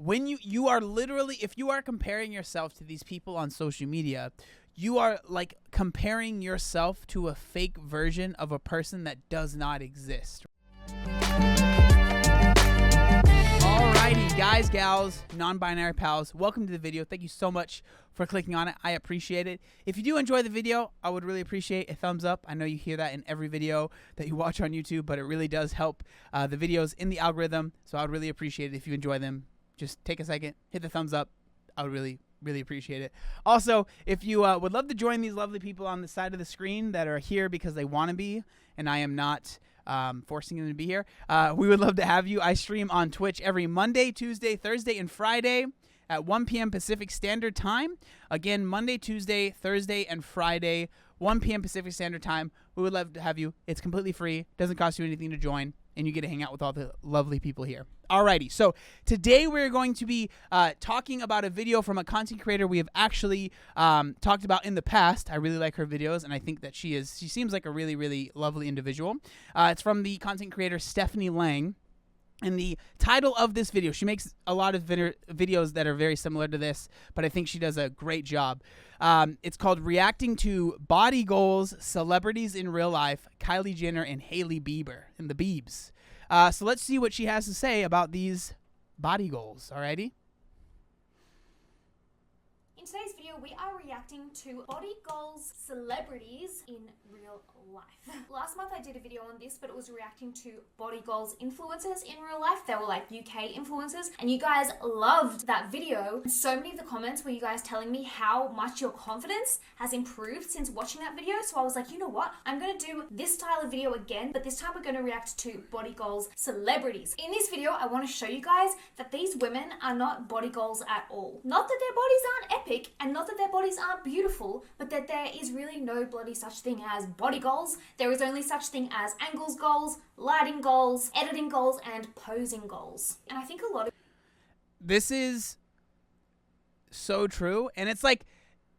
when you are literally, if you are comparing yourself to these people on social media, you are like comparing yourself to a fake version of a person that does not exist. Alrighty, guys, gals, non-binary pals, welcome to the video. Thank you so much for clicking on it. I appreciate it. If you do enjoy the video, I would really appreciate a thumbs up. I know you hear that in every video that you watch on YouTube, but it really does help the videos in the algorithm. So I would really appreciate it if you enjoy them. Just take a second, hit the thumbs up. I would really appreciate it. Also, if you would love to join these lovely people on the side of the screen that are here because they want to be, and I am not forcing them to be here, we would love to have you. I stream on Twitch every Monday, Tuesday, Thursday, and Friday at 1 p.m. Pacific Standard Time. Again, Monday, Tuesday, Thursday, and Friday, 1 p.m. Pacific Standard Time. We would love to have you. It's completely free. Doesn't cost you anything to join, and you get to hang out with all the lovely people here. Alrighty, so today we're going to be talking about a video from a content creator we have actually talked about in the past. I really like her videos, and I think that she seems like a really lovely individual. It's from the content creator Stephanie Lang. And the title of this video, she makes a lot of videos that are very similar to this, but I think she does a great job. It's called Reacting to Body Goals, Celebrities in Real Life, Kylie Jenner and Hailey Bieber, and the Biebs. So let's see what she has to say about these body goals, alrighty? In today's video, we are reacting to body goals, celebrities in real life. Last month I did a video on this, but it was reacting to body goals influencers in real life. They were like UK influencers, and you guys loved that video. So many of the comments were you guys telling me how much your confidence has improved since watching that video. So I was like, you know what? I'm gonna do this style of video again, but this time we're gonna react to body goals celebrities. In this video, I wanna show you guys that these women are not body goals at all. Not that their bodies aren't epic, and not that their bodies aren't beautiful, but that there is really no bloody such thing as body goals. There is only such thing as angles goals, lighting goals, editing goals, and posing goals. And I think a lot of this is so true, and it's like,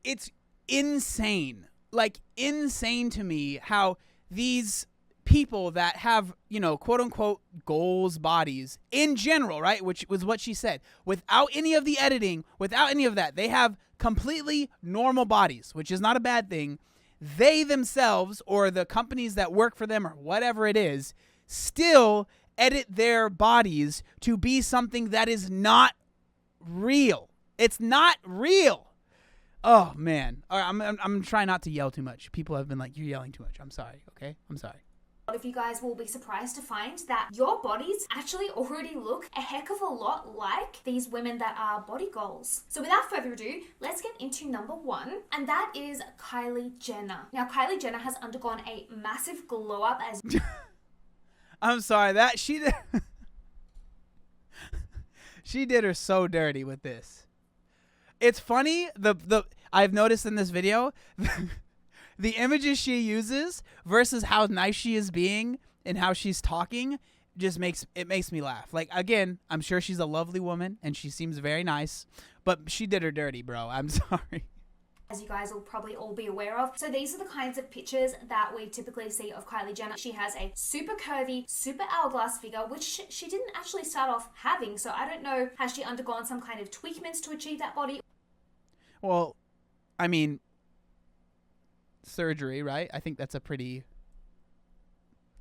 it's insane. Like, insane to me how these people that have, you know, quote unquote goals bodies in general, right, which was what she said, without any of the editing, without any of that, they have completely normal bodies, which is not a bad thing. They themselves, or the companies that work for them, or whatever it is, still edit their bodies to be something that is not real. It's not real. Oh man. All right, I'm trying not to yell too much. People have been like, you're yelling too much. I'm sorry. Okay, I'm sorry. A lot of you guys will be surprised to find that your bodies actually already look a heck of a lot like these women that are body goals. So without further ado, let's get into number one, and that is Kylie Jenner. Now, Kylie Jenner has undergone a massive glow up as I'm sorry, that she did she did her so dirty with this. It's funny, I've noticed in this video the images she uses versus how nice she is being and how she's talking just makes me laugh. Like, again, I'm sure she's a lovely woman and she seems very nice, but she did her dirty, bro. I'm sorry. As you guys will probably all be aware of. So these are the kinds of pictures that we typically see of Kylie Jenner. She has a super curvy, super hourglass figure, which she didn't actually start off having. So I don't know, has she undergone some kind of tweakments to achieve that body? Well, I mean, surgery, right? I think that's a pretty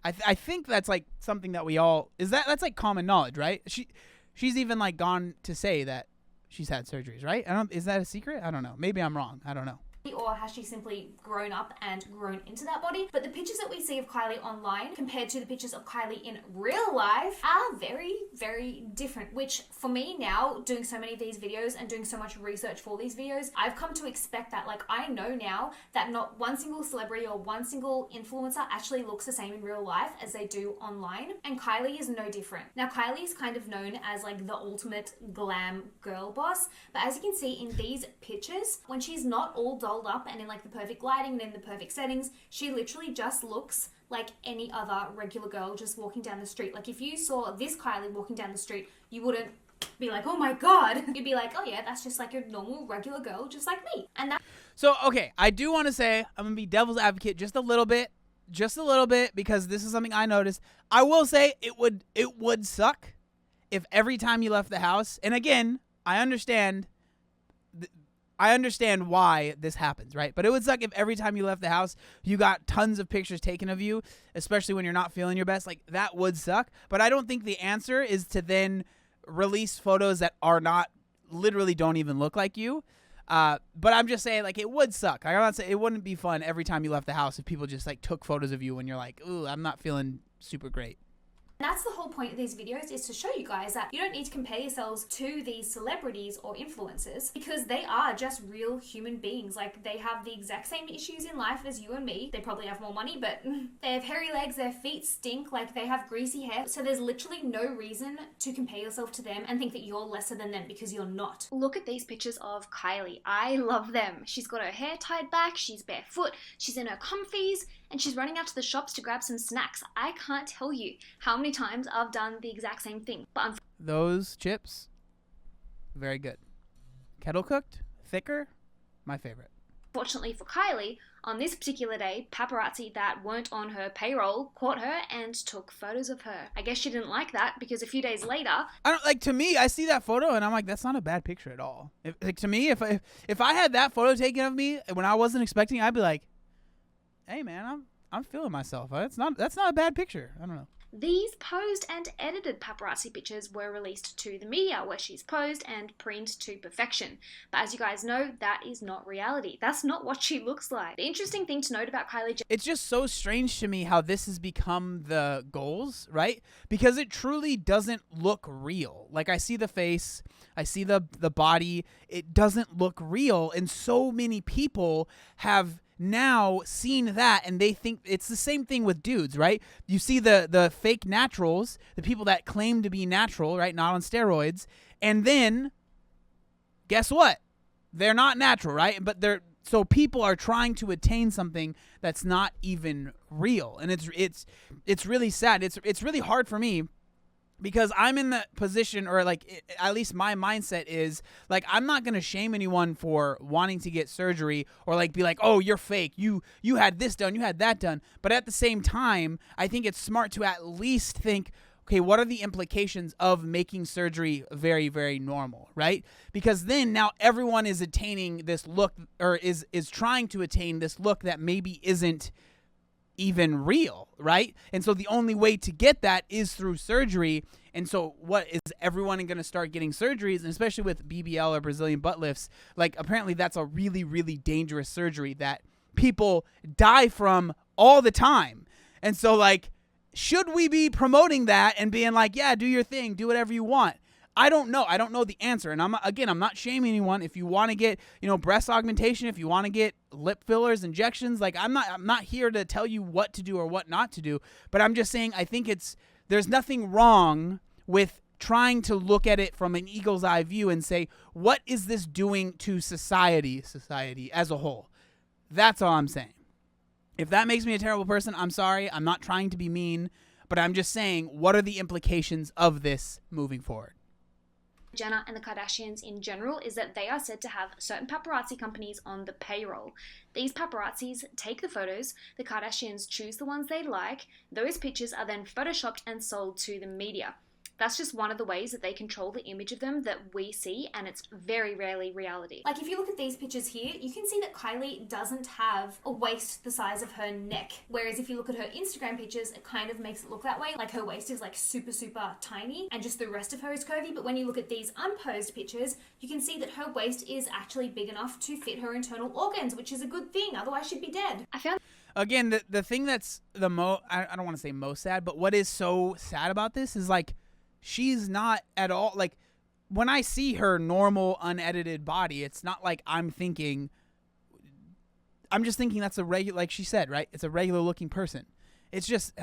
I think that's like something that we all that's like common knowledge, right? She's even like gone to say that she's had surgeries, right? Is that a secret? I don't know. Maybe I'm wrong. I don't know. Or has she simply grown up and grown into that body? But the pictures that we see of Kylie online compared to the pictures of Kylie in real life are very different, which for me now, doing so many of these videos and doing so much research for these videos, I've come to expect that. Like, I know now that not one single celebrity or one single influencer actually looks the same in real life as they do online, and Kylie is no different. Now, Kylie is kind of known as like the ultimate glam girl boss, but as you can see in these pictures, when she's not all dolled up and in like the perfect lighting and in the perfect settings, she literally just looks like any other regular girl just walking down the street. Like, if you saw this Kylie walking down the street, you wouldn't be like, oh my god. You'd be like, oh yeah, that's just like a normal regular girl just like me. And that. So okay, I do want to say, I'm gonna be devil's advocate just a little bit, because this is something I noticed. I will say it would suck if every time you left the house, and again, I understand why this happens, right? But it would suck if every time you left the house, you got tons of pictures taken of you, especially when you're not feeling your best. Like, that would suck. But I don't think the answer is to then release photos that are not, literally don't even look like you. But I'm just saying, like, it would suck. I'm not saying it wouldn't be fun every time you left the house if people just, like, took photos of you when you're like, ooh, I'm not feeling super great. And that's the whole point of these videos, is to show you guys that you don't need to compare yourselves to these celebrities or influencers, because they are just real human beings. Like, they have the exact same issues in life as you and me. They probably have more money, but they have hairy legs, their feet stink, like they have greasy hair. So there's literally no reason to compare yourself to them and think that you're lesser than them, because you're not. Look at these pictures of Kylie. I love them. She's got her hair tied back, she's barefoot, she's in her comfies, and she's running out to the shops to grab some snacks. I can't tell you how many times I've done the exact same thing. But those chips, very good. Kettle cooked, thicker, my favorite. Unfortunately for Kylie, on this particular day, paparazzi that weren't on her payroll caught her and took photos of her. I guess she didn't like that, because a few days later, To me, I see that photo and I'm like, that's not a bad picture at all. To me, if I had that photo taken of me when I wasn't expecting, I'd be like, hey man, I'm feeling myself. That's not a bad picture. I don't know. these posed and edited paparazzi pictures were released to the media, where she's posed and preened to perfection. But as you guys know, that is not reality. That's not what she looks like. The interesting thing to note about Kylie Jenner, it's just so strange to me how this has become the goals, right? Because it truly doesn't look real. Like, I see the face, I see the body, it doesn't look real, and so many people have now seen that, and they think it's the same thing with dudes, right? You see the fake naturals, the people that claim to be natural, right, not on steroids, and then guess what? They're not natural, right? But so people are trying to attain something that's not even real, and it's really sad. It's really hard for me, because I'm in the position, or like, at least my mindset is like, I'm not going to shame anyone for wanting to get surgery, or like be like, oh, you're fake. You had this done, you had that done. But at the same time, I think it's smart to at least think, okay, what are the implications of making surgery very, very normal, right? Because then now everyone is attaining this look, or is trying to attain this look that maybe isn't even real, right? And so the only way to get that is through surgery. And so what is everyone going to start getting surgeries, and especially with BBL or Brazilian butt lifts? Like, apparently that's a really, really dangerous surgery that people die from all the time. And so, like, should we be promoting that and being like, yeah, do your thing, do whatever you want? I don't know. I don't know the answer. And I'm not shaming anyone. If you want to get, breast augmentation, if you want to get lip fillers, injections, like, I'm not here to tell you what to do or what not to do. But I'm just saying, I think there's nothing wrong with trying to look at it from an eagle's eye view and say, what is this doing to society as a whole? That's all I'm saying. If that makes me a terrible person, I'm sorry. I'm not trying to be mean, but I'm just saying, what are the implications of this moving forward? Jenner and the Kardashians in general is that they are said to have certain paparazzi companies on the payroll. These paparazzis take the photos, the Kardashians choose the ones they like, those pictures are then photoshopped and sold to the media. That's just one of the ways that they control the image of them that we see, and it's very rarely reality. Like, if you look at these pictures here, you can see that Kylie doesn't have a waist the size of her neck. Whereas if you look at her Instagram pictures, it kind of makes it look that way. Like, her waist is like super, super tiny, and just the rest of her is curvy. But when you look at these unposed pictures, you can see that her waist is actually big enough to fit her internal organs, which is a good thing. Otherwise, she'd be dead. Again, the thing that's I don't want to say most sad, but what is so sad about this is, like, she's not at all, like, when I see her normal, unedited body, it's not like I'm just thinking that's a regular, like she said, right? It's a regular looking person. It's just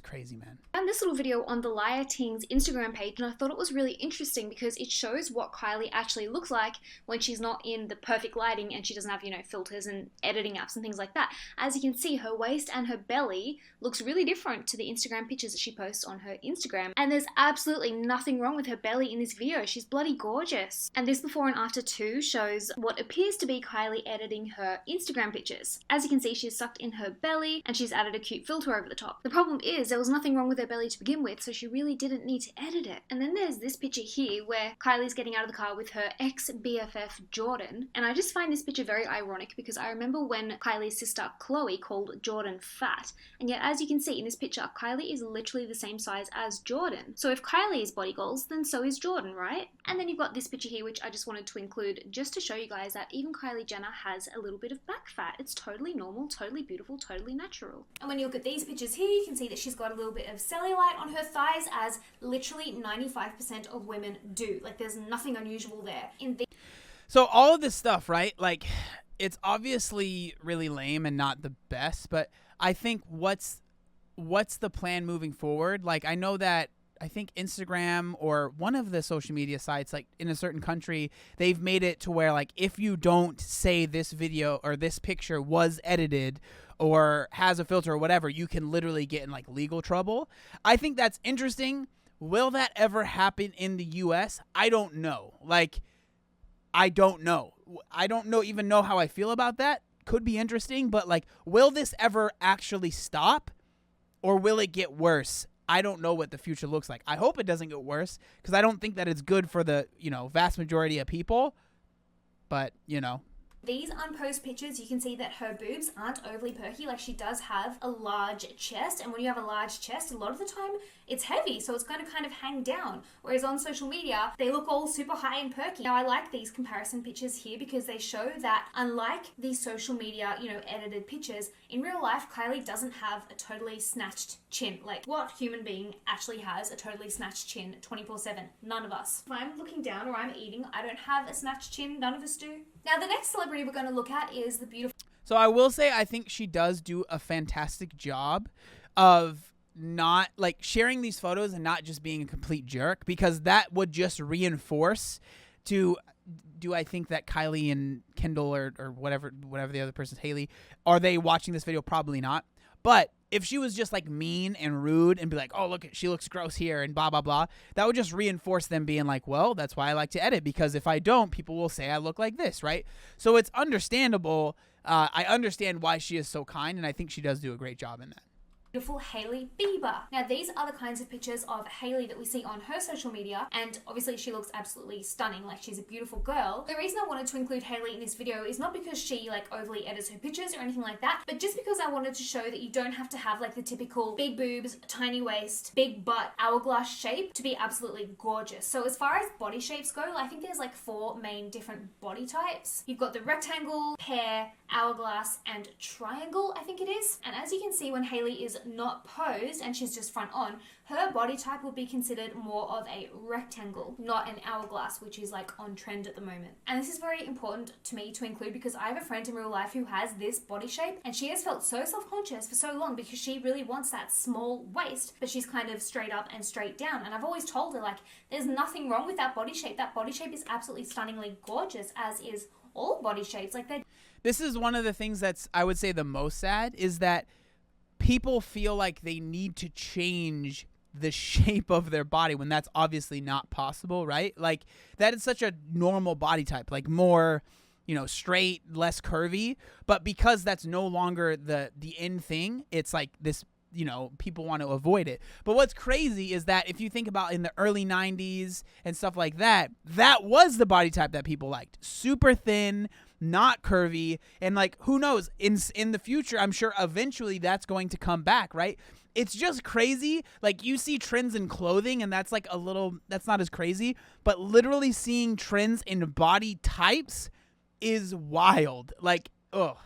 crazy, man. And this little video on the Liar Ting's Instagram page, and I thought it was really interesting because it shows what Kylie actually looks like when she's not in the perfect lighting and she doesn't have, filters and editing apps and things like that. As you can see, her waist and her belly looks really different to the Instagram pictures that she posts on her Instagram. And there's absolutely nothing wrong with her belly in this video. She's bloody gorgeous. And this before and after too shows what appears to be Kylie editing her Instagram pictures. As you can see, she's sucked in her belly and she's added a cute filter over the top. The problem is there was nothing wrong with her belly to begin with, so she really didn't need to edit it. And then there's this picture here where Kylie's getting out of the car with her ex-BFF Jordan, and I just find this picture very ironic because I remember when Kylie's sister Chloe called Jordan fat, and yet as you can see in this picture, Kylie is literally the same size as Jordan. So if Kylie is body goals, then so is Jordan, right? And then you've got this picture here, which I just wanted to include just to show you guys that even Kylie Jenner has a little bit of back fat. It's totally normal, totally beautiful, totally natural. And when you look at these pictures here, you can see that she's got a little bit of cellulite on her thighs, as literally 95% of women do. Like, there's nothing unusual there. So all of this stuff, right? Like, it's obviously really lame and not the best, but I think what's the plan moving forward? Like, I know that I think Instagram or one of the social media sites, like in a certain country, they've made it to where, like, if you don't say this video or this picture was edited or has a filter or whatever, you can literally get in like legal trouble. I think that's interesting. Will that ever happen in the US? I don't know. Like, I don't know. I don't even know how I feel about that. Could be interesting, but like, will this ever actually stop or will it get worse? I don't know what the future looks like. I hope it doesn't get worse because I don't think that it's good for the, vast majority of people. But, These unposed pictures, you can see that her boobs aren't overly perky. Like, she does have a large chest, and when you have a large chest, a lot of the time it's heavy, so it's going to kind of hang down. Whereas on social media, they look all super high and perky. Now, I like these comparison pictures here because they show that unlike these social media, edited pictures, in real life, Kylie doesn't have a totally snatched chin. Like, what human being actually has a totally snatched chin 24/7? None of us. If I'm looking down or I'm eating, I don't have a snatched chin. None of us do. Now, the next celebrity we're going to look at is the beautiful... So I will say I think she does do a fantastic job of not, like, sharing these photos and not just being a complete jerk, because that would just reinforce to... Do I think that Kylie and Kendall or whatever the other person's, Haley, are they watching this video? Probably not. But if she was just like mean and rude and be like, oh, look, she looks gross here and blah, blah, blah, that would just reinforce them being like, well, that's why I like to edit, because if I don't, people will say I look like this, right? So it's understandable. I understand why she is so kind, and I think she does do a great job in that. Beautiful Hailey Bieber. Now, these are the kinds of pictures of Hailey that we see on her social media, and obviously she looks absolutely stunning, like she's a beautiful girl. The reason I wanted to include Hailey in this video is not because she like overly edits her pictures or anything like that, but just because I wanted to show that you don't have to have like the typical big boobs, tiny waist, big butt, hourglass shape to be absolutely gorgeous. So as far as body shapes go, I think there's like 4 main different body types. You've got the rectangle, pear, hourglass, and triangle, I think it is. And as you can see, when Hailey is not posed and she's just front on, her body type will be considered more of a rectangle, not an hourglass, which is like on trend at the moment. And this is very important to me to include because I have a friend in real life who has this body shape, and she has felt so self-conscious for so long because she really wants that small waist, but she's kind of straight up and straight down. And I've always told her, like, there's nothing wrong with that body shape. That body shape is absolutely stunningly gorgeous, as is all body shapes. Like, they're... This is one of the things that's, I would say, the most sad, is that people feel like they need to change the shape of their body when that's obviously not possible, right? Like, that is such a normal body type, like more, straight, less curvy. But because that's no longer the in thing, it's like this, people want to avoid it. But what's crazy is that if you think about in the early 90s and stuff like that, that was the body type that people liked. Super thin, not curvy, and like, who knows, in the future, I'm sure eventually that's going to come back, right? It's just crazy. Like, you see trends in clothing, and that's like that's not as crazy, but literally seeing trends in body types is wild. Like, ugh.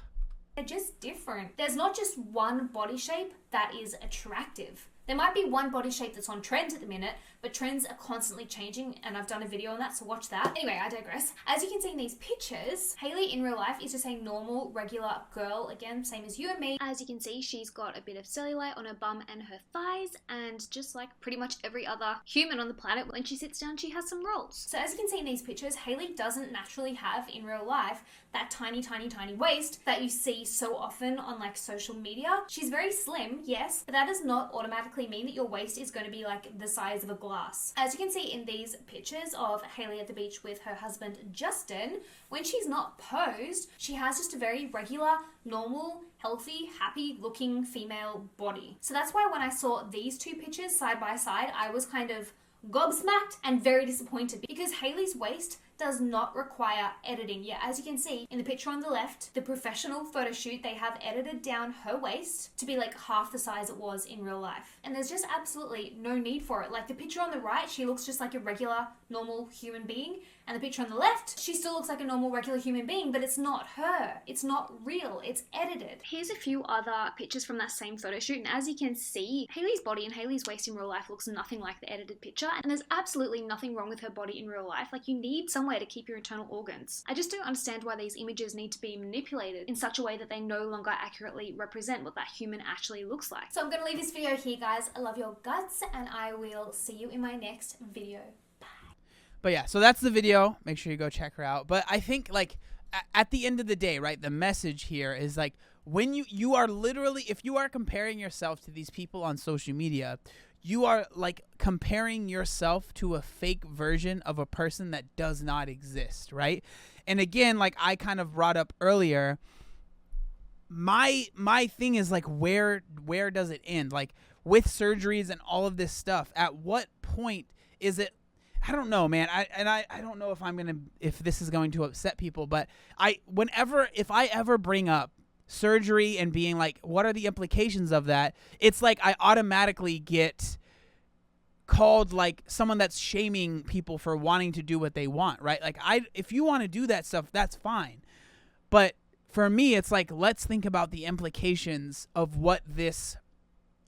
They're just different. There's not just one body shape that is attractive. There might be one body shape that's on trend at the minute, but trends are constantly changing, and I've done a video on that, so watch that. Anyway, I digress. As you can see in these pictures, Hailey in real life is just a normal, regular girl, again, same as you and me. As you can see, she's got a bit of cellulite on her bum and her thighs, and just like pretty much every other human on the planet, when she sits down, she has some rolls. So as you can see in these pictures, Hailey doesn't naturally have, in real life, that tiny, tiny, tiny waist that you see so often on like social media. She's very slim, yes, but that does not automatically automatically mean that your waist is going to be like the size of a glass. As you can see in these pictures of Hailey at the beach with her husband Justin, when she's not posed, she has just a very regular, normal, healthy, happy looking female body. So that's why when I saw these two pictures side by side, I was kind of gobsmacked and very disappointed because Hailey's waist does not require editing. Yeah, as you can see in the picture on the left, the professional photo shoot, they have edited down her waist to be like half the size it was in real life. And there's just absolutely no need for it. Like the picture on the right, she looks just like a regular, normal human being. And the picture on the left, she still looks like a normal, regular human being, but it's not her. It's not real. It's edited. Here's a few other pictures from that same photo shoot, and as you can see, Hailey's body and Hailey's waist in real life looks nothing like the edited picture, and there's absolutely nothing wrong with her body in real life. Like, you need somewhere to keep your internal organs. I just don't understand why these images need to be manipulated in such a way that they no longer accurately represent what that human actually looks like. So I'm gonna leave this video here, guys. I love your guts, and I will see you in my next video. But yeah, so that's the video. Make sure you go check her out. But I think, like, at the end of the day, right, the message here is, like, when you are literally, if you are comparing yourself to these people on social media, you are, like, comparing yourself to a fake version of a person that does not exist, right? And again, like I kind of brought up earlier, my thing is, like, where does it end? Like, with surgeries and all of this stuff, at what point is it, I don't know, man. I don't know if this is going to upset people, but if I ever bring up surgery and being like, what are the implications of that? It's like I automatically get called like someone that's shaming people for wanting to do what they want, right? Like, if you want to do that stuff, that's fine. But for me, it's like, let's think about the implications of what this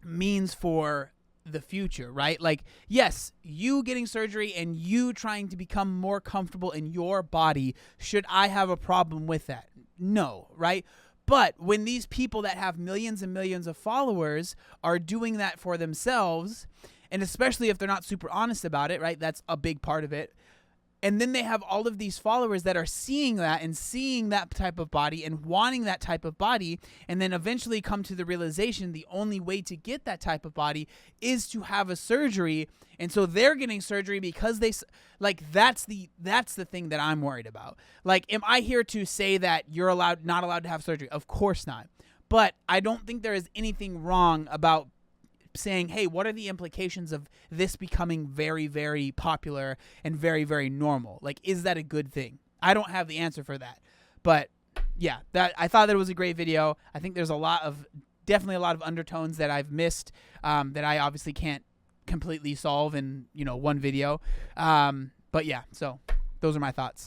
means for the future, right? Like, yes, you getting surgery and you trying to become more comfortable in your body, should I have a problem with that? No, right? But when these people that have millions and millions of followers are doing that for themselves, and especially if they're not super honest about it, right? That's a big part of it. And then they have all of these followers that are seeing that and seeing that type of body and wanting that type of body, and then eventually come to the realization the only way to get that type of body is to have a surgery. And so they're getting surgery because that's the thing that I'm worried about. Like, am I here to say that you're not allowed to have surgery? Of course not. But I don't think there is anything wrong about saying, hey, what are the implications of this becoming very, very popular and very, very normal? Like, is that a good thing? I don't have the answer for that. But yeah, I thought that it was a great video. I think there's definitely a lot of undertones that I've missed, that I obviously can't completely solve in, one video. But yeah, so those are my thoughts.